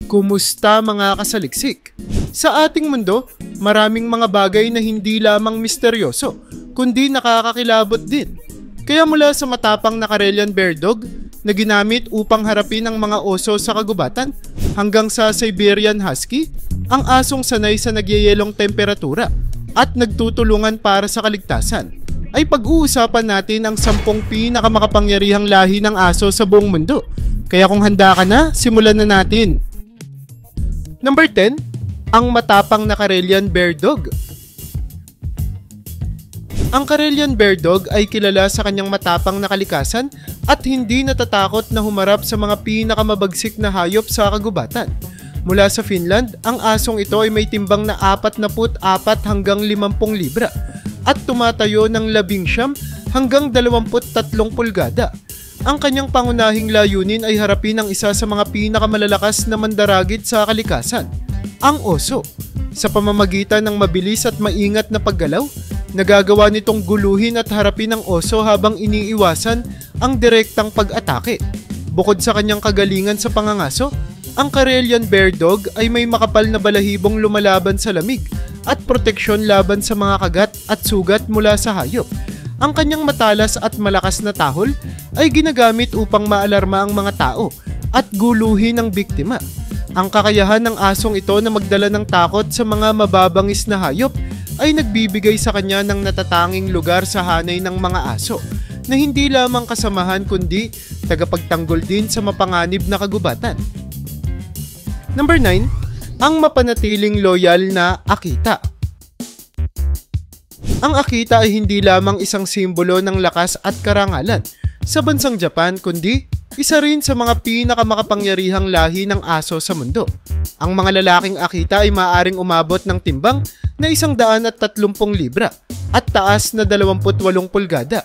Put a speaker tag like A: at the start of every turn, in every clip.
A: Kumusta mga kasaliksik? Sa ating mundo, maraming mga bagay na hindi lamang misteryoso, kundi nakakakilabot din. Kaya mula sa matapang na Karelian Bear Dog na ginamit upang harapin ang mga oso sa kagubatan, hanggang sa Siberian Husky, ang asong sanay sa nagyayelong temperatura at nagtutulungan para sa kaligtasan, ay pag-uusapan natin ang 10 pinakamakapangyarihang lahi ng aso sa buong mundo. Kaya kung handa ka na, simulan na natin. Number 10, ang matapang na Karelian Bear Dog. Ang Karelian Bear Dog ay kilala sa kanyang matapang na kalikasan at hindi natatakot na humarap sa mga pinakamabagsik na hayop sa kagubatan. Mula sa Finland, ang asong ito ay may timbang na 44 hanggang 50 libra at tumatayo ng 19 hanggang 23 pulgada. Ang kanyang pangunahing layunin ay harapin ang isa sa mga pinakamalalakas na mandaragit sa kalikasan, ang oso. Sa pamamagitan ng mabilis at maingat na paggalaw, nagagawa nitong guluhin at harapin ang oso habang iniiwasan ang direktang pag-atake. Bukod sa kanyang kagalingan sa pangangaso, ang Karelian Bear Dog ay may makapal na balahibong lumalaban sa lamig at proteksyon laban sa mga kagat at sugat mula sa hayop. Ang kanyang matalas at malakas na tahol ay ginagamit upang maalarma ang mga tao at guluhin ang biktima. Ang kakayahan ng asong ito na magdala ng takot sa mga mababangis na hayop ay nagbibigay sa kanya ng natatanging lugar sa hanay ng mga aso na hindi lamang kasamahan kundi tagapagtanggol din sa mapanganib na kagubatan. Number 9, ang mapanatiling loyal na Akita. Ang Akita ay hindi lamang isang simbolo ng lakas at karangalan sa bansang Japan kundi isa rin sa mga pinakamakapangyarihang lahi ng aso sa mundo. Ang mga lalaking Akita ay maaaring umabot ng timbang na 130 libra at taas na 28 pulgada.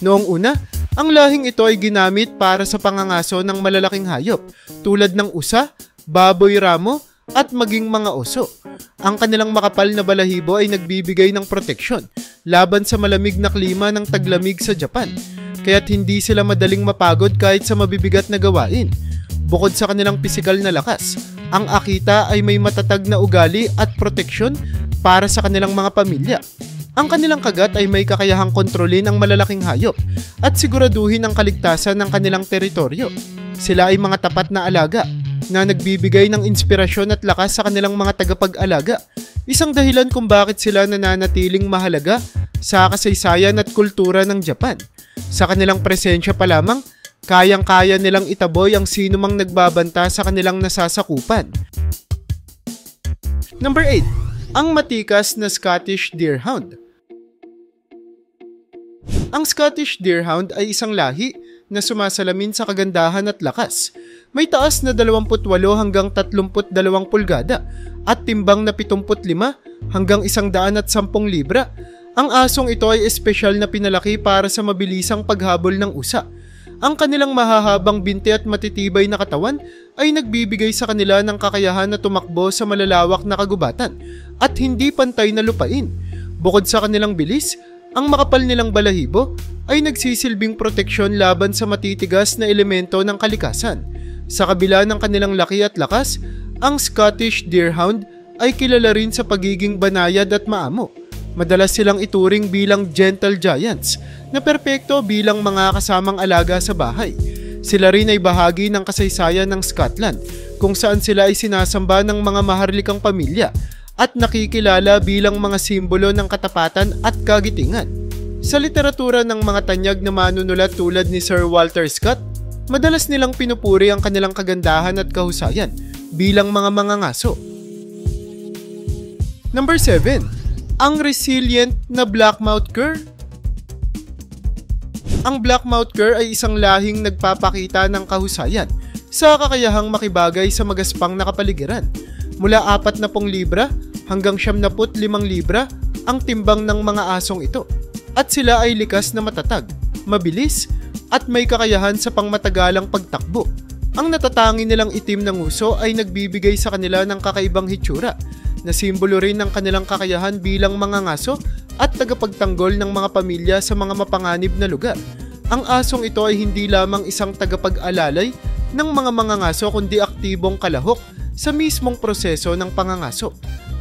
A: Noong una, ang lahing ito ay ginamit para sa pangangaso ng malalaking hayop tulad ng usa, baboy ramo at maging mga oso. Ang kanilang makapal na balahibo ay nagbibigay ng proteksyon laban sa malamig na klima ng taglamig sa Japan, kaya't hindi sila madaling mapagod kahit sa mabibigat na gawain. Bukod sa kanilang pisikal na lakas, ang Akita ay may matatag na ugali at proteksyon para sa kanilang mga pamilya. Ang kanilang kagat ay may kakayahang kontrolin ang malalaking hayop at siguraduhin ang kaligtasan ng kanilang teritoryo. Sila ay mga tapat na alaga na nagbibigay ng inspirasyon at lakas sa kanilang mga tagapag-alaga. Isang dahilan kung bakit sila nananatiling mahalaga sa kasaysayan at kultura ng Japan. Sa kanilang presensya pa lamang, kayang-kaya nilang itaboy ang sinumang nagbabanta sa kanilang nasasakupan. Number 8, ang matikas na Scottish Deerhound. Ang Scottish Deerhound ay isang lahi na sumasalamin sa kagandahan at lakas. May taas na 28 hanggang 32 pulgada at timbang na 75 hanggang 110 libra. Ang asong ito ay espesyal na pinalaki para sa mabilisang paghabol ng usa. Ang kanilang mahahabang binti at matitibay na katawan ay nagbibigay sa kanila ng kakayahan na tumakbo sa malalawak na kagubatan at hindi pantay na lupain. Bukod sa kanilang bilis, ang makapal nilang balahibo ay nagsisilbing proteksyon laban sa matitigas na elemento ng kalikasan. Sa kabila ng kanilang laki at lakas, ang Scottish Deerhound ay kilala rin sa pagiging banayad at maamo. Madalas silang ituring bilang gentle giants na perpekto bilang mga kasamang alaga sa bahay. Sila rin ay bahagi ng kasaysayan ng Scotland kung saan sila ay sinasamba ng mga maharlikang pamilya at nakikilala bilang mga simbolo ng katapatan at kagitingan. Sa literatura ng mga tanyag na manunulat tulad ni Sir Walter Scott, madalas nilang pinupuri ang kanilang kagandahan at kahusayan bilang mga mangangaso. Number 7, ang resilient na Blackmouth Cur. Ang Blackmouth Cur ay isang lahing nagpapakita ng kahusayan sa kakayahang makibagay sa magaspang na kapaligiran. Mula 40 libra hanggang 75 libra ang timbang ng mga asong ito. At sila ay likas na matatag, mabilis, at may kakayahan sa pangmatagalang pagtakbo. Ang natatangi nilang itim na nguso ay nagbibigay sa kanila ng kakaibang hitsura na simbolo rin ng kanilang kakayahan bilang mga ngaso at tagapagtanggol ng mga pamilya sa mga mapanganib na lugar. Ang asong ito ay hindi lamang isang tagapag-alalay ng mga ngaso kundi aktibong kalahok sa mismong proseso ng pangangaso.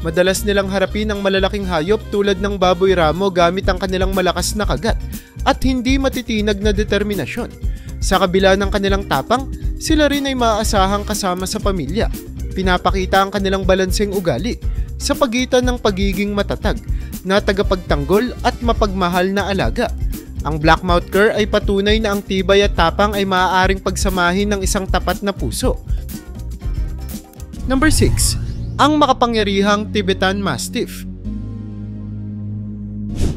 A: Madalas nilang harapin ang malalaking hayop tulad ng baboy ramo gamit ang kanilang malakas na kagat at hindi matitinag na determinasyon. Sa kabila ng kanilang tapang, sila rin ay maaasahang kasama sa pamilya. Pinapakita ang kanilang balanseng ugali sa pagitan ng pagiging matatag na tagapagtanggol at mapagmahal na alaga. Ang Blackmouth Cur ay patunay na ang tibay at tapang ay maaaring pagsamahin ng isang tapat na puso. Number 6. Ang makapangyarihang Tibetan Mastiff.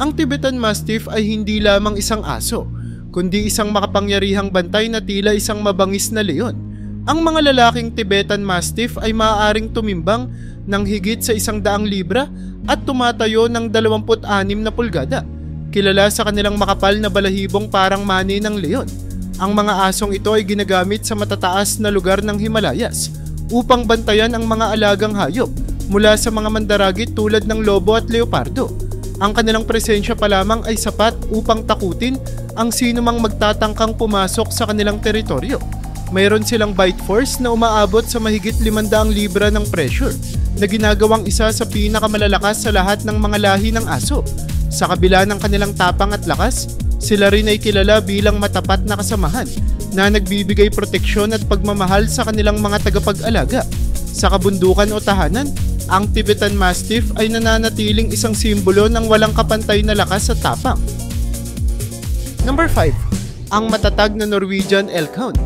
A: Ang Tibetan Mastiff ay hindi lamang isang aso, kundi isang makapangyarihang bantay na tila isang mabangis na leon. Ang mga lalaking Tibetan Mastiff ay maaaring tumimbang ng higit sa 100 libra at tumatayo ng 26 na pulgada. Kilala sa kanilang makapal na balahibong parang mani ng leon. Ang mga asong ito ay ginagamit sa matataas na lugar ng Himalayas upang bantayan ang mga alagang hayop mula sa mga mandaragit tulad ng lobo at leopardo. Ang kanilang presensya pa lamang ay sapat upang takutin ang sinumang magtatangkang pumasok sa kanilang teritoryo. Mayroon silang bite force na umaabot sa mahigit 500 libra ng pressure na ginagawang isa sa pinakamalalakas sa lahat ng mga lahi ng aso. Sa kabila ng kanilang tapang at lakas, sila rin ay kilala bilang matapat na kasamahan na nagbibigay proteksyon at pagmamahal sa kanilang mga tagapag-alaga. Sa kabundukan o tahanan, ang Tibetan Mastiff ay nananatiling isang simbolo ng walang kapantay na lakas at tapang. Number 5. Ang matatag na Norwegian Elkhound.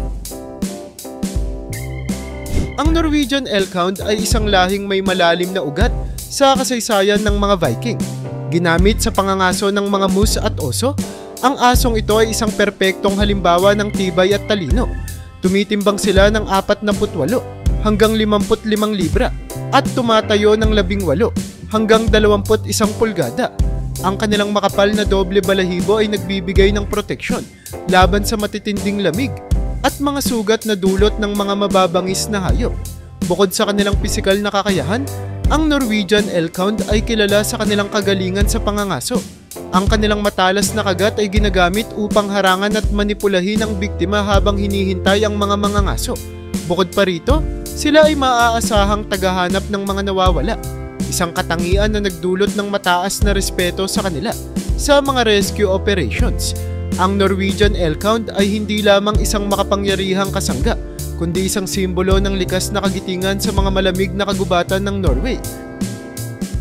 A: Ang Norwegian Elkhound ay isang lahing may malalim na ugat sa kasaysayan ng mga Viking. Ginamit sa pangangaso ng mga moose at oso, ang asong ito ay isang perpektong halimbawa ng tibay at talino. Tumitimbang sila ng 48 hanggang 55 libra at tumatayo ng 18 hanggang 21 pulgada. Ang kanilang makapal na doble balahibo ay nagbibigay ng proteksyon laban sa matitinding lamig at mga sugat na dulot ng mga mababangis na hayop. Bukod sa kanilang pisikal na kakayahan, ang Norwegian Elkhound ay kilala sa kanilang kagalingan sa pangangaso. Ang kanilang matalas na kagat ay ginagamit upang harangan at manipulahin ang biktima habang hinihintay ang mga mangangaso. Bukod pa rito, sila ay maaasahang tagahanap ng mga nawawala, isang katangian na nagdulot ng mataas na respeto sa kanila sa mga rescue operations. Ang Norwegian Elkhound ay hindi lamang isang makapangyarihang kasangga, kundi isang simbolo ng likas na kagitingan sa mga malamig na kagubatan ng Norway.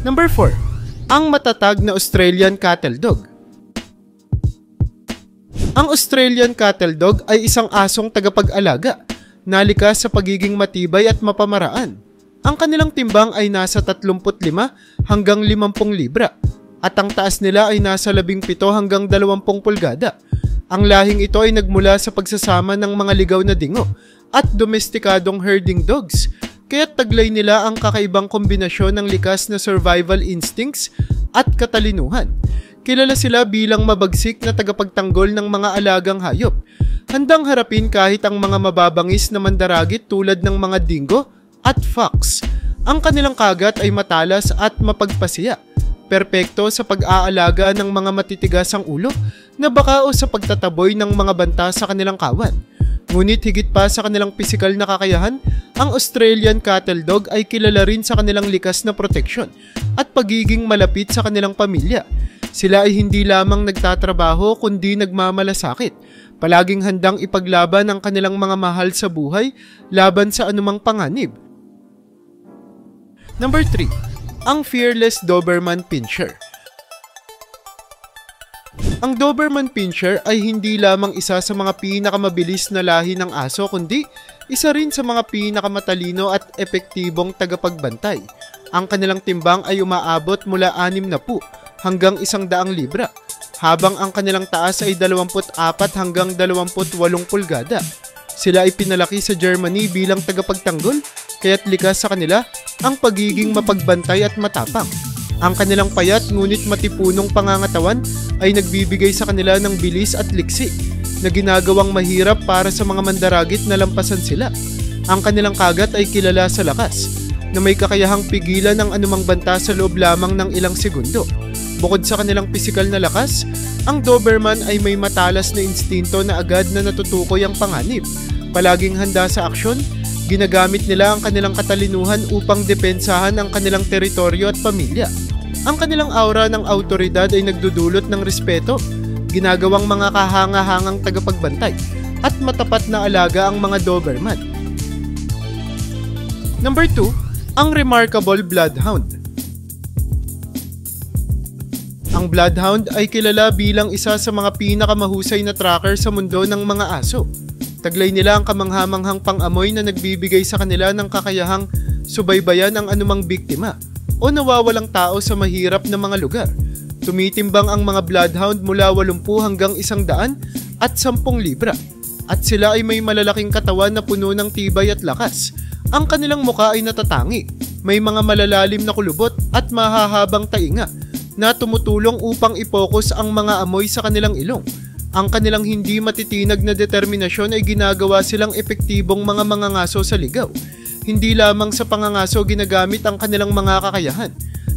A: Number 4. Ang matatag na Australian Cattle Dog. Ang Australian Cattle Dog ay isang asong tagapag-alaga na likas sa pagiging matibay at mapamaraan. Ang kanilang timbang ay nasa 35 hanggang 50 libra at ang taas nila ay nasa 17 hanggang 20 pulgada. Ang lahing ito ay nagmula sa pagsasama ng mga ligaw na dingo at domestikadong herding dogs, kaya't taglay nila ang kakaibang kombinasyon ng likas na survival instincts at katalinuhan. Kilala sila bilang mabagsik na tagapagtanggol ng mga alagang hayop, handang harapin kahit ang mga mababangis na mandaragit tulad ng mga dingo at fox. Ang kanilang kagat ay matalas at mapagpasiya, perpekto sa pag-aalaga ng mga matitigasang ulo na baka o sa pagtataboy ng mga banta sa kanilang kawan. Ngunit higit pa sa kanilang pisikal na kakayahan, ang Australian Cattle Dog ay kilala rin sa kanilang likas na proteksyon at pagiging malapit sa kanilang pamilya. Sila ay hindi lamang nagtatrabaho kundi nagmamalasakit, palaging handang ipaglaban ang kanilang mga mahal sa buhay laban sa anumang panganib. Number 3. Ang Fearless Doberman Pinscher. Ang Doberman Pinscher ay hindi lamang isa sa mga pinakamabilis na lahi ng aso kundi isa rin sa mga pinakamatalino at epektibong tagapagbantay. Ang kanilang timbang ay umaabot mula 60 hanggang 100 libra, habang ang kanilang taas ay 24 hanggang 28 pulgada. Sila ay pinalaki sa Germany bilang tagapagtanggol, kaya't likas sa kanila ang pagiging mapagbantay at matapang. Ang kanilang payat ngunit matipunong pangangatawan ay nagbibigay sa kanila ng bilis at liksi na ginagawang mahirap para sa mga mandaragit na lampasan sila. Ang kanilang kagat ay kilala sa lakas na may kakayahang pigilan ang anumang banta sa loob lamang ng ilang segundo. Bukod sa kanilang pisikal na lakas, ang Doberman ay may matalas na instinto na agad na natutukoy ang panganib. Palaging handa sa aksyon, Ginagamit nila ang kanilang katalinuhan upang depensahan ang kanilang teritoryo at pamilya. Ang kanilang aura ng awtoridad ay nagdudulot ng respeto, ginagawang mga kahanga-hangang tagapagbantay, at matapat na alaga ang mga Doberman. Number 2, ang remarkable Bloodhound. Ang Bloodhound ay kilala bilang isa sa mga pinakamahusay na tracker sa mundo ng mga aso. Taglay nila ang kamanghamanghang pang-amoy na nagbibigay sa kanila ng kakayahang subaybayan ang anumang biktima o nawawalang tao sa mahirap na mga lugar. Tumitimbang ang mga Bloodhound mula 80 hanggang 100 at 10 libra. At sila ay may malalaking katawan na puno ng tibay at lakas. Ang kanilang muka ay natatangi, may mga malalalim na kulubot at mahahabang tainga na tumutulong upang ipokus ang mga amoy sa kanilang ilong. Ang kanilang hindi matitinag na determinasyon ay ginagawa silang epektibong mga mangangaso sa ligaw. Hindi lamang sa pangangaso ginagamit ang kanilang mga kakayahan.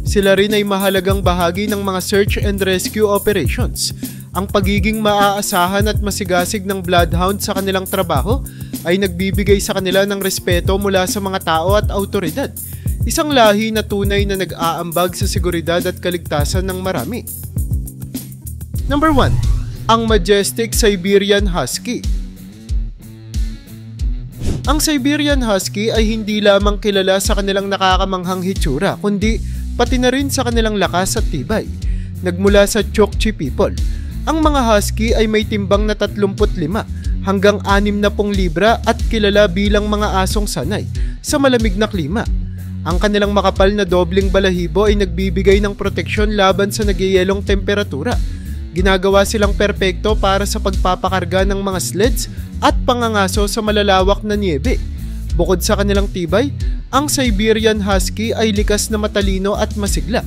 A: Sila rin ay mahalagang bahagi ng mga search and rescue operations. Ang pagiging maaasahan at masigasig ng Bloodhound sa kanilang trabaho ay nagbibigay sa kanila ng respeto mula sa mga tao at awtoridad. Isang lahi na tunay na nag-aambag sa seguridad at kaligtasan ng marami. Number 1. Ang majestic Siberian Husky. Ang Siberian Husky ay hindi lamang kilala sa kanilang nakakamanghang hitsura, kundi pati na rin sa kanilang lakas at tibay. Nagmula sa Chukchi people, ang mga Husky ay may timbang na 35 hanggang 60 libra at kilala bilang mga asong sanay sa malamig na klima. Ang kanilang makapal na dobling balahibo ay nagbibigay ng proteksyon laban sa nagyayelong temperatura. Ginagawa silang perpekto para sa pagpapakarga ng mga sleds at pangangaso sa malalawak na niebe. Bukod sa kanilang tibay, ang Siberian Husky ay likas na matalino at masigla.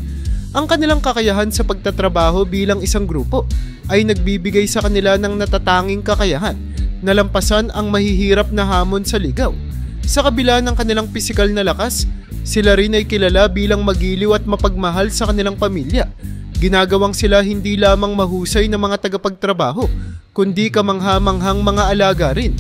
A: Ang kanilang kakayahan sa pagtatrabaho bilang isang grupo ay nagbibigay sa kanila ng natatanging kakayahan na lampasan ang mahihirap na hamon sa ligaw. Sa kabila ng kanilang pisikal na lakas, sila rin ay kilala bilang magiliw at mapagmahal sa kanilang pamilya. Ginagawang sila hindi lamang mahusay na mga tagapagtrabaho, kundi kamangha-manghang mga alaga rin.